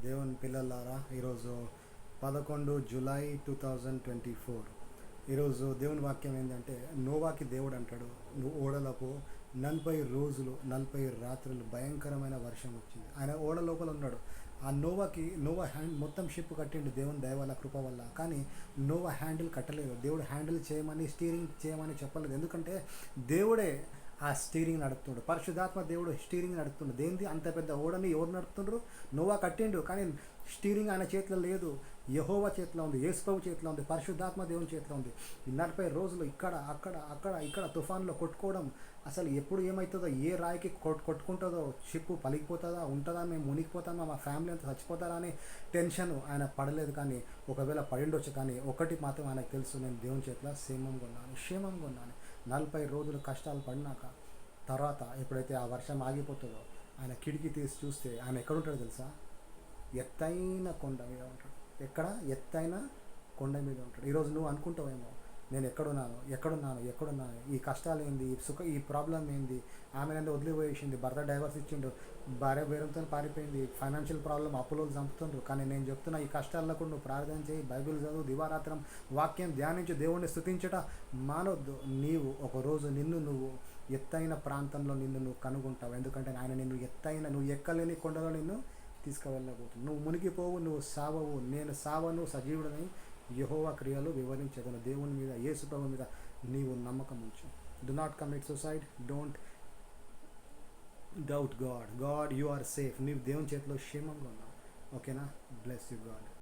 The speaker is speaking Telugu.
దేవుని పిల్లలారా, ఈరోజు 11 జూలై 2024. ఈరోజు దేవుని వాక్యం ఏంటంటే, నోవాకి దేవుడు అంటాడు, నువ్వు ఓడలకు 40 రోజులు 40 రాత్రులు భయంకరమైన వర్షం వచ్చింది. ఆయన ఓడ లోపల ఉన్నాడు. ఆ నోవా హ్యాండ్ మొత్తం షిప్ కట్టిండు దేవుని దయ వల్ల, కృప వల్ల. కానీ నోవా హ్యాండిల్ కట్టలేదు. దేవుడు హ్యాండిల్ చేయమని, స్టీరింగ్ చేయమని చెప్పలేదు. ఎందుకంటే దేవుడే ఆ స్టీరింగ్ నడుపుతుండు. పరిశుద్ధాత్మ దేవుడు స్టీరింగ్ నడుపుతుండు. దేనిది అంత పెద్ద ఓడని ఎవరు నడుపుతుండ్రు? నోవా కట్టిండు, కానీ స్టీరింగ్ ఆయన చేతిలో లేదు. యెహోవా చేతిలో ఉంది, యేసుప్రభు చేతిలో ఉంది, పరిశుద్ధాత్మ దేవుని చేతిలో ఉంది. ఈ 40 రోజులు ఇక్కడ అక్కడ అక్కడ ఇక్కడ తుఫాన్లో కొట్టుకోవడం, అసలు ఎప్పుడు ఏమవుతుందో, ఏ రాయికి కొట్టుకుంటుందో, షిప్ పలిగిపోతుందా, ఉంటుందా, మేము మునిగిపోతామా, మా ఫ్యామిలీ అంతా చచ్చిపోతారా అని టెన్షన్ ఆయన పడలేదు. కానీ ఒకవేళ పడిండొచ్చు, కానీ ఒకటి మాత్రం ఆయనకు తెలుసు, నేను దేవుని చేతిలో క్షేమంగా ఉన్నాను. 40 రోజులు కష్టాలు పడినాక తర్వాత ఎప్పుడైతే ఆ వర్షం ఆగిపోతుందో, ఆయన కిటికీ తీసి చూస్తే ఆయన ఎక్కడుంటాడో తెలుసా? ఎత్తైన కొండ మీద ఉంటాడు. ఎక్కడ? ఎత్తైన కొండ మీద ఉంటాడు. ఈరోజు నువ్వు అనుకుంటావేమో, నేను ఎక్కడున్నాను, ఈ కష్టాలు ఏంది, ఈ ప్రాబ్లం ఏంది, ఆమె నన్ను వదిలిపోయేసింది, భర్త డైవర్స్ ఇచ్చిండు, భార్య వేరంతో పారిపోయింది, ఫైనాన్షియల్ ప్రాబ్లం, అప్పులో చంపుతుండ్రు. కానీ నేను చెప్తున్నా, ఈ కష్టాల్లో కూడా నువ్వు ప్రార్థన చేయి, బైబిల్ చదువు, దివారాత్రం వాక్యం ధ్యానించి దేవుణ్ణి స్తుతించట మానొద్దు. నీవు ఒకరోజు నువ్వు ఎత్తైన ప్రాంతంలో నువ్వు కనుగొంటావు. ఎందుకంటే ఆయన నువ్వు ఎక్కలేని కొండలో తీసుకువెళ్ళబోతుంది. నువ్వు మునిగిపోవు, నువ్వు సావవు, నేను సావను, సజీవుడని యెహోవా క్రియలు వివరించగలను. దేవుని మీద, యేసు ప్రభువు మీద నీవు నమ్మకం ఉంచు. Do not commit suicide, don't doubt God. You are safe. నీవు దేవుని చేతిలో క్షేమంగా ఉన్నావు. ఓకేనా? Bless you God.